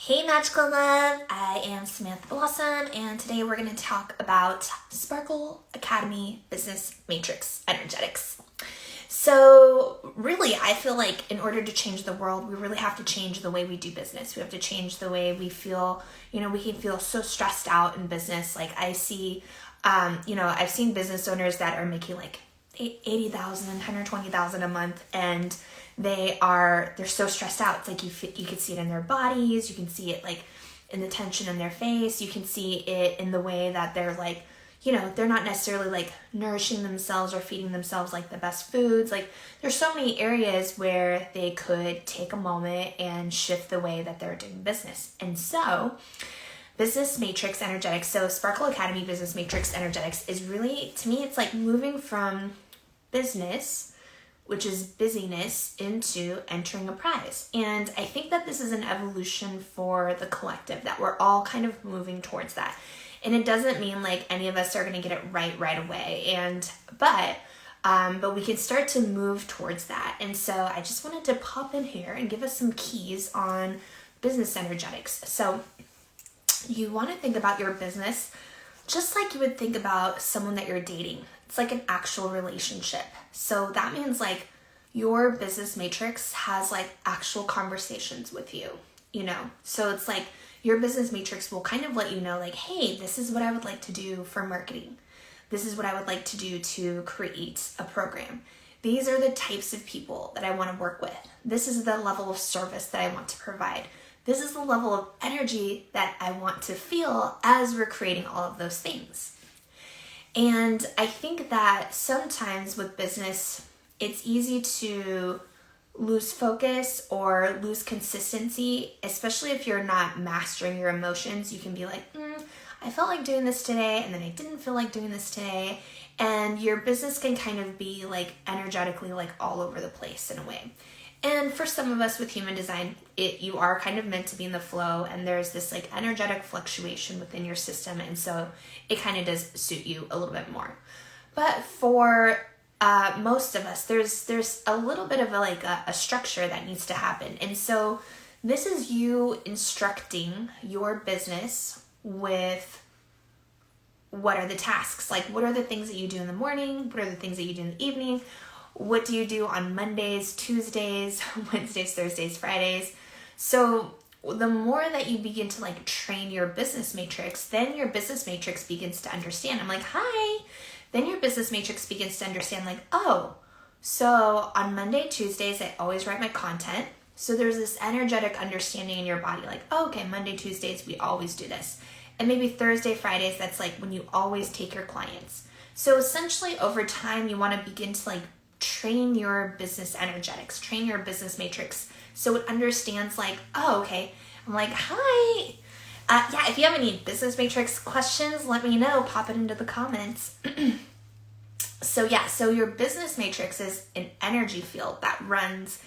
Hey Magical Love, I am Samantha Blossom, and today we're going to talk about Sparkle Academy Business Matrix Energetics. So really, I feel like in order to change the world, we really have to change the way we do business. We have to change the way we feel. We can feel so stressed out in business. Like I see, I've seen business owners that are making like $80,000, $120,000 a month, and they're so stressed out. It's like you can see it in their bodies. You can see it like in the tension in their face. You can see it in the way that they're like, they're not necessarily like nourishing themselves or feeding themselves like the best foods. Like there's so many areas where they could take a moment and shift the way that they're doing business. And so Business Matrix Energetics, so Sparkle Academy Business Matrix Energetics is really, to me, it's like moving from business, which is busyness, into entering a prize. And I think that this is an evolution for the collective, that we're all kind of moving towards that. And it doesn't mean like any of us are going to get it right away. But we can start to move towards that. And so I just wanted to pop in here and give us some keys on business energetics. So you want to think about your business just like you would think about someone that you're dating. It's like an actual relationship. So that means like your business matrix has like actual conversations with you, So it's like your business matrix will kind of let you know like, hey, this is what I would like to do for marketing. This is what I would like to do to create a program. These are the types of people that I want to work with. This is the level of service that I want to provide. This is the level of energy that I want to feel as we're creating all of those things. And I think that sometimes with business, it's easy to lose focus or lose consistency, especially if you're not mastering your emotions. You can be like, I felt like doing this today, and then I didn't feel like doing this today. And your business can kind of be like energetically like all over the place in a way. And for some of us with human design, you are kind of meant to be in the flow, and there's this like energetic fluctuation within your system, and so it kind of does suit you a little bit more. But for most of us, there's a little bit of a structure that needs to happen, and so this is you instructing your business with what are the tasks, like what are the things that you do in the morning, what are the things that you do in the evening. What do you do on Mondays, Tuesdays, Wednesdays, Thursdays, Fridays? So the more that you begin to like train your business matrix, then your business matrix begins to understand. I'm like, hi. Then your business matrix begins to understand like, oh, so on Monday, Tuesdays, I always write my content. So there's this energetic understanding in your body like, oh, okay, Monday, Tuesdays, we always do this. And maybe Thursday, Fridays, that's like when you always take your clients. So essentially over time, you want to begin to like train your business energetics, train your business matrix so it understands like, oh, okay. I'm like, hi. If you have any business matrix questions, let me know. Pop it into the comments. So your business matrix is an energy field that runs,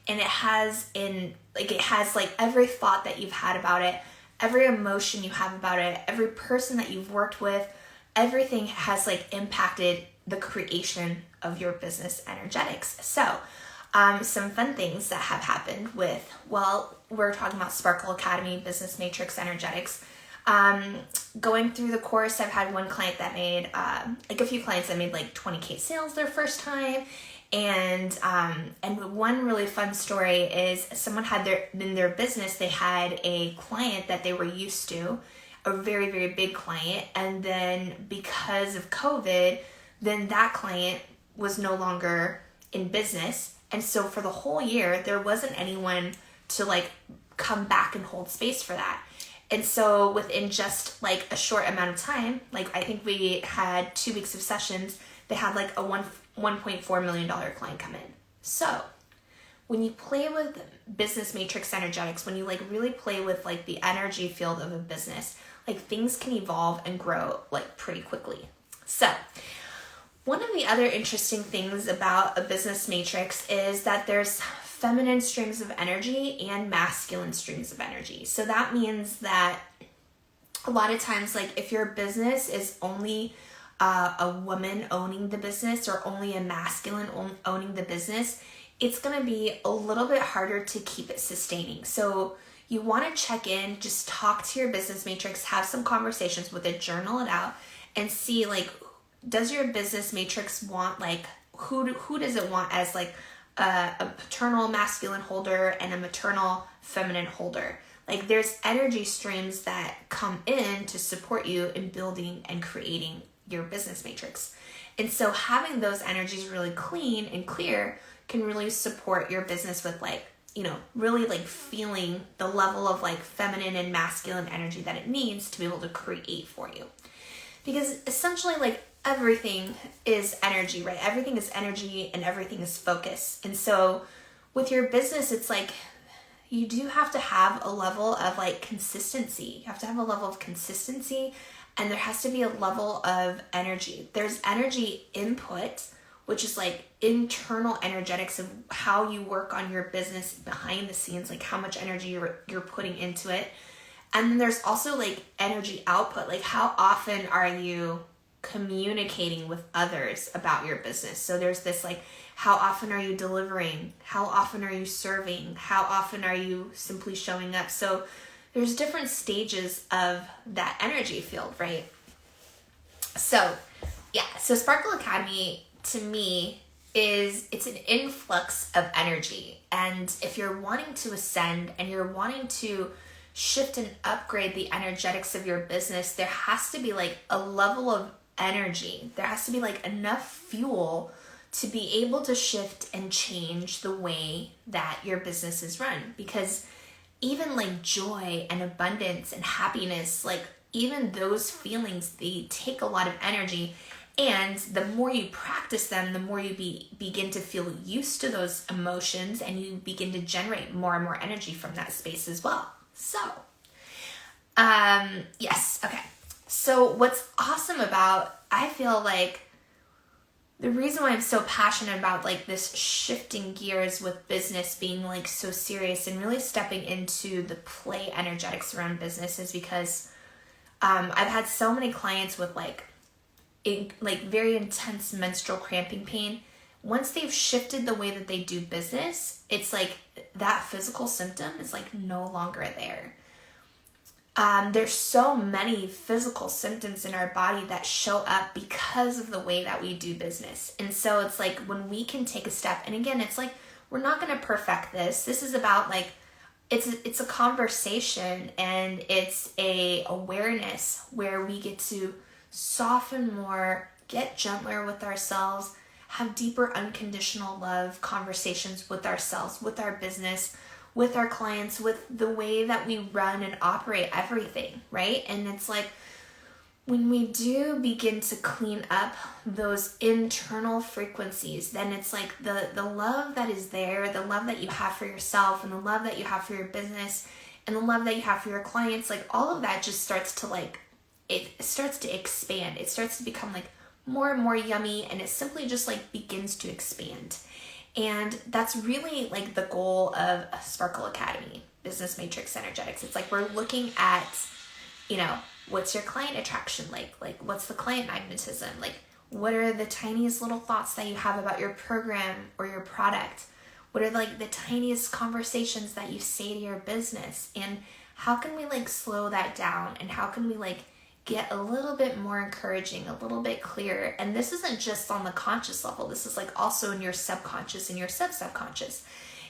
and it has every thought that you've had about it, every emotion you have about it, every person that you've worked with, everything has like impacted the creation of your business energetics. So some fun things that have happened we're talking about Sparkle Academy Business Matrix Energetics. Going through the course, I've had one client that made, a few clients that made like 20K sales their first time. And one really fun story is someone had in their business, they had a client that they were used to, a very, very big client. And then because of COVID, then that client was no longer in business. And so for the whole year, there wasn't anyone to like come back and hold space for that. And so within just like a short amount of time, like I think we had 2 weeks of sessions, they had like a $1.4 million client come in. So when you play with business matrix energetics, when you like really play with like the energy field of a business, like things can evolve and grow like pretty quickly. So one of the other interesting things about a business matrix is that there's feminine streams of energy and masculine streams of energy. So that means that a lot of times, like if your business is only a woman owning the business or only a masculine owning the business, it's going to be a little bit harder to keep it sustaining. So you want to check in, just talk to your business matrix, have some conversations with it, journal it out, and see like, does your business matrix want like, who does it want as like a paternal masculine holder and a maternal feminine holder? Like there's energy streams that come in to support you in building and creating your business matrix. And so having those energies really clean and clear can really support your business with like, really like feeling the level of like feminine and masculine energy that it needs to be able to create for you. Because essentially like everything is energy, right? Everything is energy and everything is focus. And so with your business, it's like you do have to have a level of like consistency. You have to have a level of consistency, and there has to be a level of energy. There's energy input, which is like internal energetics of how you work on your business behind the scenes, like how much energy you're putting into it. And then there's also like energy output, like how often are you communicating with others about your business? So there's this like, how often are you delivering? How often are you serving? How often are you simply showing up? So there's different stages of that energy field, right? So Sparkle Academy to me it's an influx of energy. And if you're wanting to ascend and you're wanting to shift and upgrade the energetics of your business, there has to be like a level of energy. There has to be like enough fuel to be able to shift and change the way that your business is run. Because even like joy and abundance and happiness, like even those feelings, they take a lot of energy. And the more you practice them, the more you begin to feel used to those emotions, and you begin to generate more and more energy from that space as well. So, yes, okay. So what's awesome about, I feel like the reason why I'm so passionate about like this shifting gears with business being like so serious and really stepping into the play energetics around business is because I've had so many clients with like very intense menstrual cramping pain. Once they've shifted the way that they do business, it's like that physical symptom is like no longer there. There's so many physical symptoms in our body that show up because of the way that we do business. And so it's like when we can take a step, and again, it's like, we're not going to perfect this. This is about like, it's a conversation, and it's a awareness where we get to soften more, get gentler with ourselves, have deeper unconditional love conversations with ourselves, with our business, with our clients, with the way that we run and operate everything, right? And it's like when we do begin to clean up those internal frequencies, then it's like the love that is there, the love that you have for yourself, and the love that you have for your business, and the love that you have for your clients, like all of that just starts to like, it starts to expand. It starts to become like more and more yummy, and it simply just like begins to expand. And that's really like the goal of Sparkle Academy, Business Matrix Energetics. It's like we're looking at, what's your client attraction like? Like, what's the client magnetism? Like, what are the tiniest little thoughts that you have about your program or your product? What are like the tiniest conversations that you say to your business? And how can we like slow that down? And how can we like get a little bit more encouraging, a little bit clearer? And this isn't just on the conscious level. This is like also in your subconscious and your subconscious.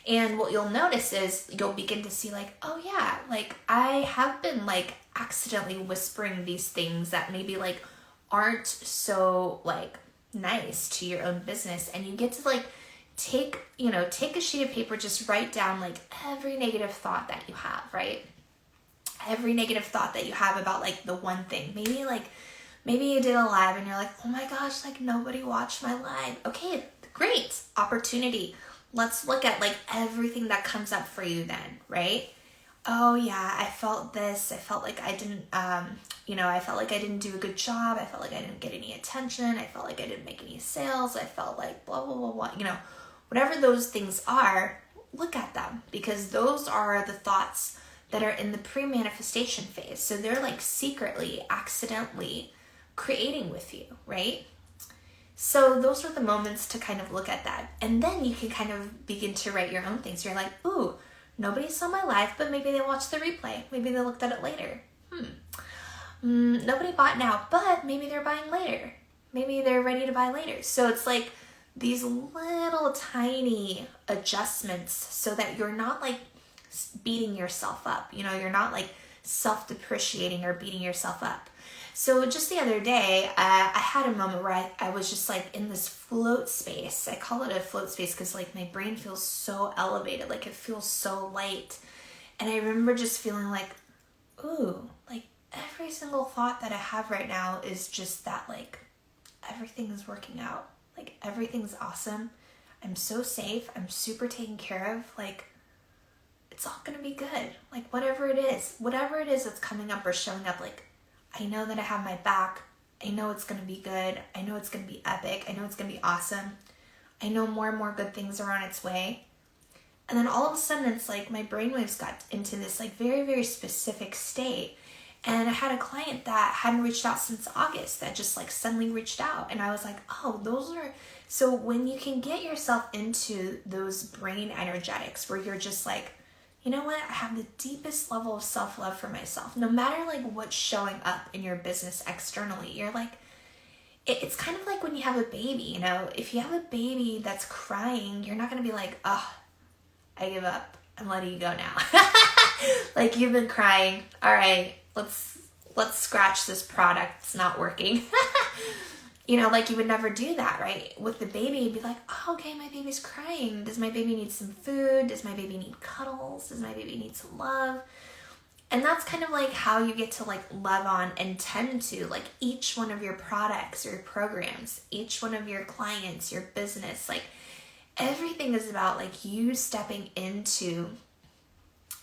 And what you'll notice is you'll begin to see like, oh yeah, like I have been like accidentally whispering these things that maybe like aren't so like nice to your own business. And you get to like take a sheet of paper, just write down like every negative thought that you have, right? Every negative thought that you have about like the one thing. Maybe you did a live and you're like, oh my gosh, like nobody watched my live. Okay, great opportunity. Let's look at like everything that comes up for you then, right? Oh yeah, I felt this. I felt like I didn't, I felt like I didn't do a good job. I felt like I didn't get any attention. I felt like I didn't make any sales. I felt like blah, blah, blah, blah. Whatever those things are, look at them, because those are the thoughts that are in the pre-manifestation phase. So they're like secretly, accidentally creating with you, right? So those are the moments to kind of look at that. And then you can kind of begin to write your own things. You're like, ooh, Nobody saw my live, but maybe they watched the replay. Maybe they looked at it later. Nobody bought now, but maybe they're buying later. Maybe they're ready to buy later. So it's like these little tiny adjustments so that you're not like beating yourself up. You know, you're not like self-depreciating or beating yourself up. So just the other day, I had a moment where I was just like in this float space. I call it a float space because like my brain feels so elevated, like it feels so light. And I remember just feeling like, ooh, like every single thought that I have right now is just that like everything is working out. Like everything's awesome. I'm so safe. I'm super taken care of. Like it's all gonna be good. Like whatever it is that's coming up or showing up, like I know that I have my back. I know it's going to be good. I know it's going to be epic. I know it's going to be awesome. I know more and more good things are on its way. And then all of a sudden, it's like my brainwaves got into this like very, very specific state. And I had a client that hadn't reached out since August that just like suddenly reached out. And I was like, oh, those are... So when you can get yourself into those brain energetics where you're just like, you know what? I have the deepest level of self-love for myself. No matter like what's showing up in your business externally, you're like, it's kind of like when you have a baby, you know, if you have a baby that's crying, you're not going to be like, oh, I give up. I'm letting you go now. Like you've been crying. All right, let's scratch this product. It's not working. You know, like you would never do that, right? With the baby, you'd be like, oh, okay, my baby's crying. Does my baby need some food? Does my baby need cuddles? Does my baby need some love? And that's kind of like how you get to like love on and tend to like each one of your products or your programs, each one of your clients, your business. Like everything is about like you stepping into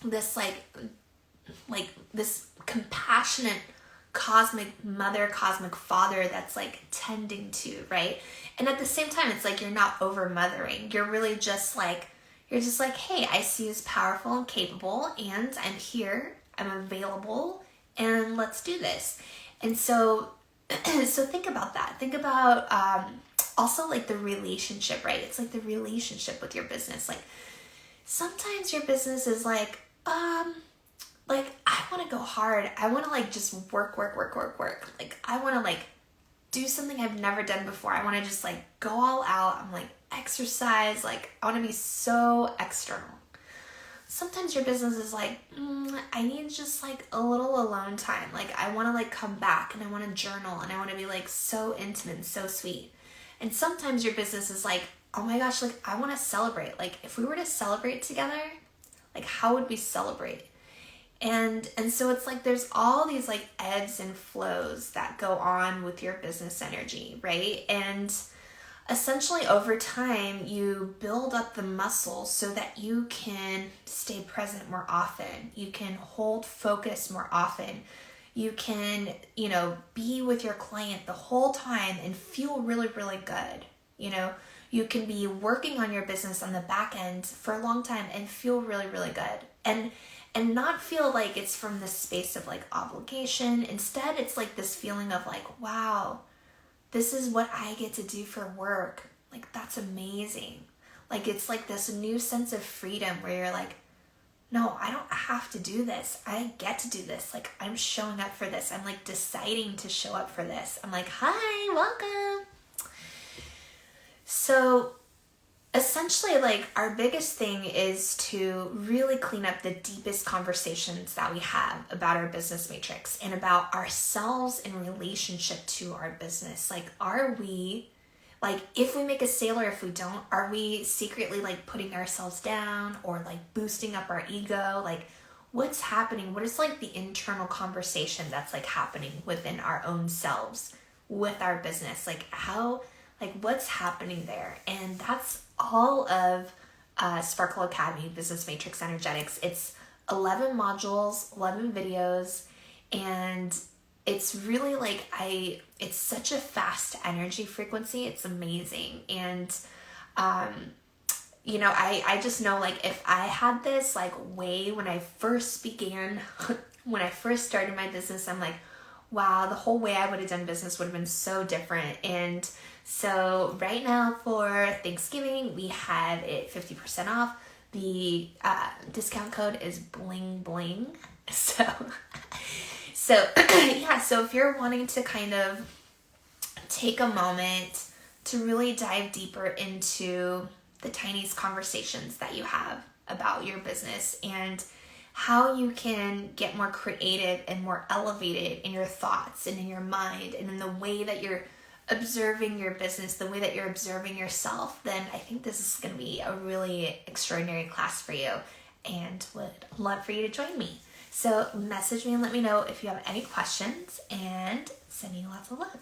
this like this compassionate cosmic mother, cosmic father that's like tending to, right? And at the same time, it's like you're not over mothering. You're really just like, hey, I see you as powerful and capable, and I'm here, I'm available, and let's do this. And so think about that. Think about also like the relationship, right? It's like the relationship with your business. Like sometimes your business is like I want to go hard. I want to like just work. Like I want to like do something I've never done before. I want to just like go all out. I'm like exercise. Like I want to be so external. Sometimes your business is like, I need just like a little alone time. Like I want to like come back and I want to journal and I want to be like so intimate and so sweet. And sometimes your business is like, oh my gosh, like I want to celebrate. Like if we were to celebrate together, like how would we celebrate? And so it's like there's all these like ebbs and flows that go on with your business energy, right? And essentially over time you build up the muscle so that you can stay present more often. You can hold focus more often. You can, you know, be with your client the whole time and feel really, really good. You know, you can be working on your business on the back end for a long time and feel really, really good. And not feel like it's from this space of like obligation. Instead, it's like this feeling of like, wow, this is what I get to do for work. Like, that's amazing. Like, it's like this new sense of freedom where you're like, no, I don't have to do this. I get to do this. Like, I'm showing up for this. I'm like deciding to show up for this. I'm like, hi, welcome. So essentially, like, our biggest thing is to really clean up the deepest conversations that we have about our business matrix and about ourselves in relationship to our business. Like, are we, like, if we make a sale or if we don't, are we secretly, like, putting ourselves down or, like, boosting up our ego? Like, what's happening? What is, like, the internal conversation that's, like, happening within our own selves with our business? Like, how... like what's happening there? And that's all of Sparkle Academy Business Matrix Energetics. It's 11 modules, 11 videos, and it's really like it's such a fast energy frequency. It's amazing. And you know, I just know, like, if I had this like way when I first began, when I first started my business, I'm like, wow, the whole way I would have done business would have been so different. And so right now for Thanksgiving, we have it 50% off. The discount code is bling bling. So yeah, so if you're wanting to kind of take a moment to really dive deeper into the tiniest conversations that you have about your business and how you can get more creative and more elevated in your thoughts and in your mind and in the way that you're observing your business, the way that you're observing yourself, then I think this is going to be a really extraordinary class for you and would love for you to join me. So message me and let me know if you have any questions, and sending you lots of love.